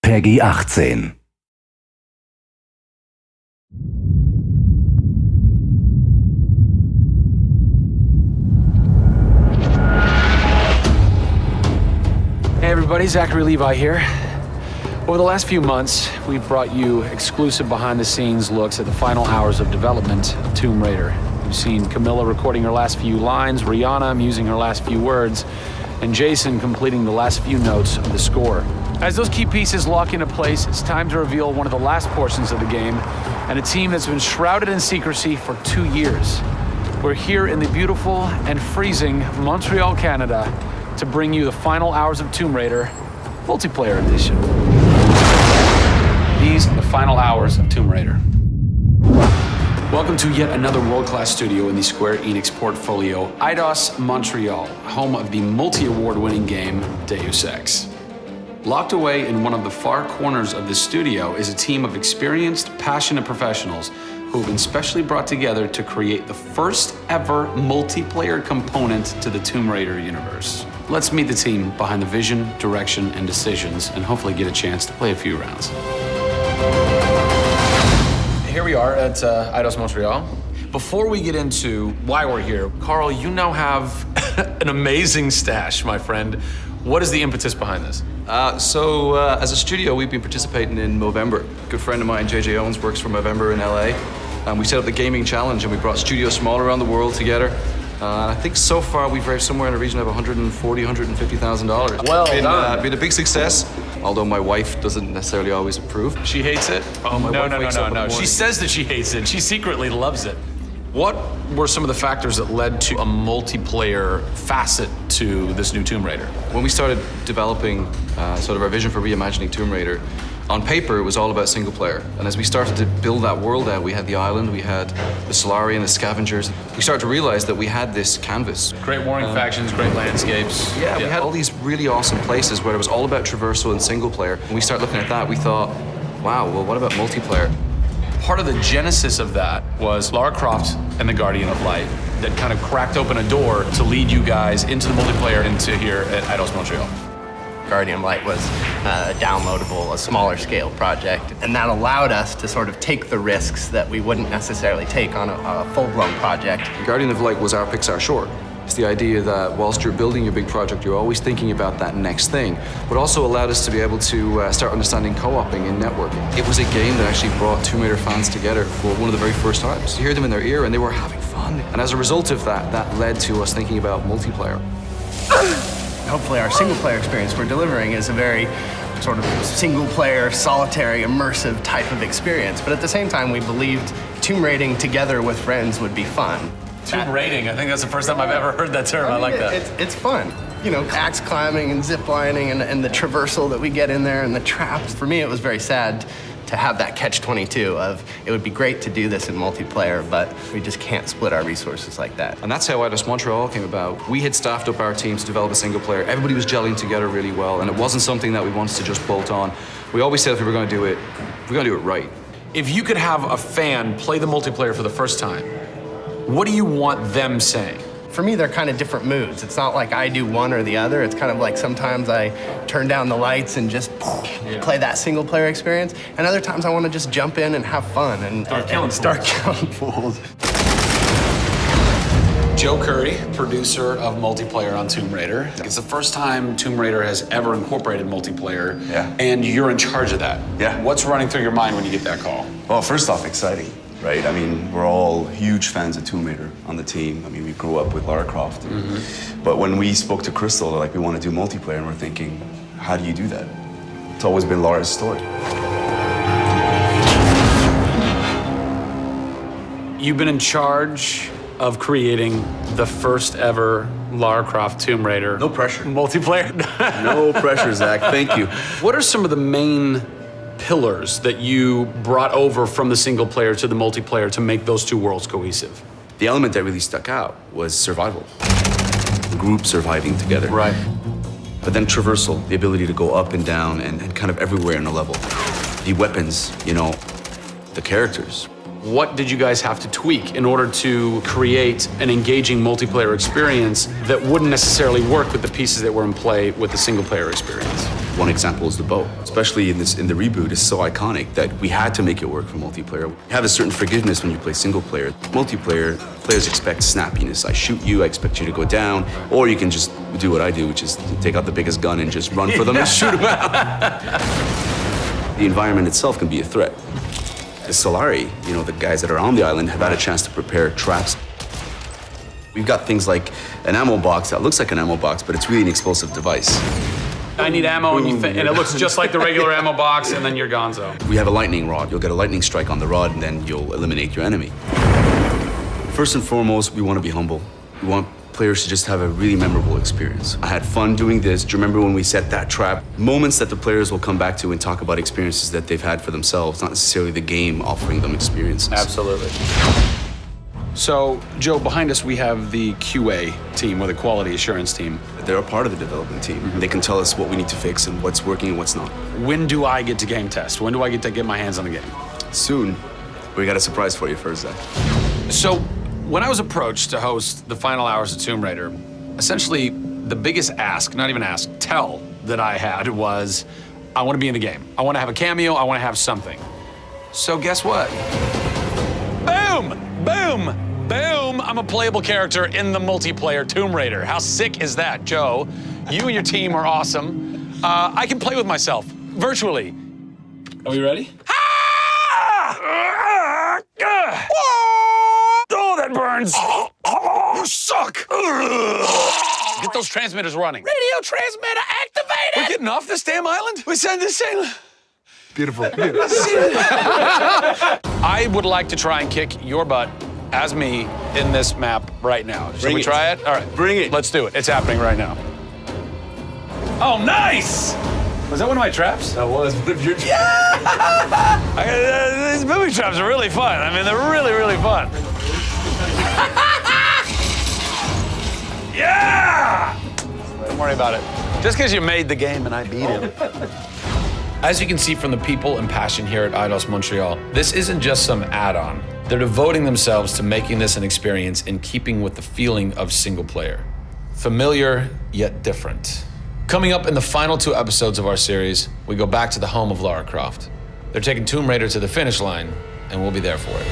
Peggy 18. Hey everybody, Zachary Levi here. Over the last few months, we've brought you exclusive behind-the-scenes looks at the final hours of development of Tomb Raider. You've seen Camilla recording her last few lines, Rihanna musing her last few words, and Jason completing the last few notes of the score. As those key pieces lock into place, it's time to reveal one of the last portions of the game, and a team that's been shrouded in secrecy for 2 years. We're here in the beautiful and freezing Montreal, Canada, to bring you the final hours of Tomb Raider multiplayer edition. These are the final hours of Tomb Raider. Welcome to yet another world-class studio in the Square Enix portfolio, Eidos Montreal, home of the multi-award-winning game Deus Ex. Locked away in one of the far corners of the studio is a team of experienced, passionate professionals who have been specially brought together to create the first ever multiplayer component to the Tomb Raider universe. Let's meet the team behind the vision, direction, and decisions, and hopefully get a chance to play a few rounds. Here we are at Eidos Montreal. Before we get into why we're here, Carl, you now have an amazing stash, my friend. What is the impetus behind this? As a studio, we've been participating in Movember. A good friend of mine, JJ Owens, works for Movember in LA. And we set up the gaming challenge, and we brought studios from all around the world together. And I think so far we've raised somewhere in the region of $140,000, $150,000. Well done. Been a big success, although my wife doesn't necessarily always approve. She hates it? Oh, my wife wakes up in the morning. She says that she hates it. She secretly loves it. What were some of the factors that led to a multiplayer facet to this new Tomb Raider? When we started developing sort of our vision for reimagining Tomb Raider, on paper, it was all about single player. And as we started to build that world out, we had the island, we had the Solari and the scavengers. We started to realize that we had this canvas. Great warring factions, great landscapes. Yeah, we had all these really awesome places where it was all about traversal and single player. When we started looking at that, we thought, wow, well, what about multiplayer? Part of the genesis of that was Lara Croft and the Guardian of Light that kind of cracked open a door to lead you guys into the multiplayer into here at Eidos Montreal. Guardian of Light was a downloadable, a smaller scale project, and that allowed us to sort of take the risks that we wouldn't necessarily take on a full-blown project. Guardian of Light was our Pixar short. It's the idea that whilst you're building your big project, you're always thinking about that next thing, but also allowed us to be able to start understanding co-oping and networking. It was a game that actually brought Tomb Raider fans together for one of the very first times. You hear them in their ear and they were having fun. And as a result of that, that led to us thinking about multiplayer. Hopefully our single-player experience we're delivering is a very sort of single-player, solitary, immersive type of experience. But at the same time, we believed tomb raiding together with friends would be fun. Tomb raiding, I think that's the first time I've ever heard that term. I like that. It's fun. You know, axe climbing and zip lining and the traversal that we get in there and the traps. For me, it was very sad to have that catch-22 of it would be great to do this in multiplayer, but we just can't split our resources like that. And that's how Eidos Montreal came about. We had staffed up our team to develop a single player. Everybody was gelling together really well, and it wasn't something that we wanted to just bolt on. We always said if we were going to do it, we're going to do it right. If you could have a fan play the multiplayer for the first time, what do you want them saying? For me, they're kind of different moods. It's not like I do one or the other. It's kind of like sometimes I turn down the lights and just play that single player experience. And other times I want to just jump in and have fun and start killing fools. Joe Curry, producer of multiplayer on Tomb Raider. It's the first time Tomb Raider has ever incorporated multiplayer, and you're in charge of that. Yeah. What's running through your mind when you get that call? Well, first off, exciting, right? I mean, we're all huge fans of Tomb Raider on the team. I mean, we grew up with Lara Croft. But when we spoke to Crystal, like, we want to do multiplayer, and we're thinking, how do you do that? It's always been Lara's story. You've been in charge of creating the first ever Lara Croft Tomb Raider. No pressure. Multiplayer. No pressure, Zach. Thank you. What are some of the main pillars that you brought over from the single player to the multiplayer to make those two worlds cohesive? The element that really stuck out was survival. The group surviving together. Right. But then traversal, the ability to go up and down and kind of everywhere in a level. The weapons, you know, the characters. What did you guys have to tweak in order to create an engaging multiplayer experience that wouldn't necessarily work with the pieces that were in play with the single player experience? One example is the bow. Especially in the reboot, it's so iconic that we had to make it work for multiplayer. You have a certain forgiveness when you play single player. Multiplayer, players expect snappiness. I shoot you, I expect you to go down, or you can just do what I do, which is take out the biggest gun and just run for them and shoot them out. The environment itself can be a threat. The Solari, the guys that are on the island have had a chance to prepare traps. We've got things like an ammo box that looks like an ammo box, but it's really an explosive device. I need ammo, and it looks just like the regular ammo box, and then you're gonzo. We have a lightning rod. You'll get a lightning strike on the rod, and then you'll eliminate your enemy. First and foremost, we want to be humble. We want players to just have a really memorable experience. I had fun doing this. Do you remember when we set that trap? Moments that the players will come back to and talk about experiences that they've had for themselves, not necessarily the game offering them experiences. Absolutely. So, Joe, behind us we have the QA team, or the quality assurance team. They're a part of the development team. They can tell us what we need to fix and what's working and what's not. When do I get to game test? When do I get to get my hands on the game? Soon. We got a surprise for you first, Zach. So, when I was approached to host the final hours of Tomb Raider, essentially the biggest tell that I had was, I want to be in the game. I want to have a cameo, I want to have something. So guess what? Boom! Boom! Boom! I'm a playable character in the multiplayer Tomb Raider. How sick is that, Joe? You and your team are awesome. I can play with myself, virtually. Are we ready? Oh, that burns! You suck! Get those transmitters running. Radio transmitter activated! We're getting off this damn island? We send this thing. Beautiful. I would like to try and kick your butt as me in this map right now. Should we try it? All right. Bring it. Let's do it. It's happening right now. Oh, nice! Was that one of my traps? That was one of your traps. Yeah! These booby traps are really fun. I mean, they're really, really fun. Yeah! Don't worry about it. Just because you made the game and I beat him. As you can see from the people and passion here at Eidos Montreal, this isn't just some add-on. They're devoting themselves to making this an experience in keeping with the feeling of single player. Familiar, yet different. Coming up in the final 2 episodes of our series, we go back to the home of Lara Croft. They're taking Tomb Raider to the finish line, and we'll be there for it.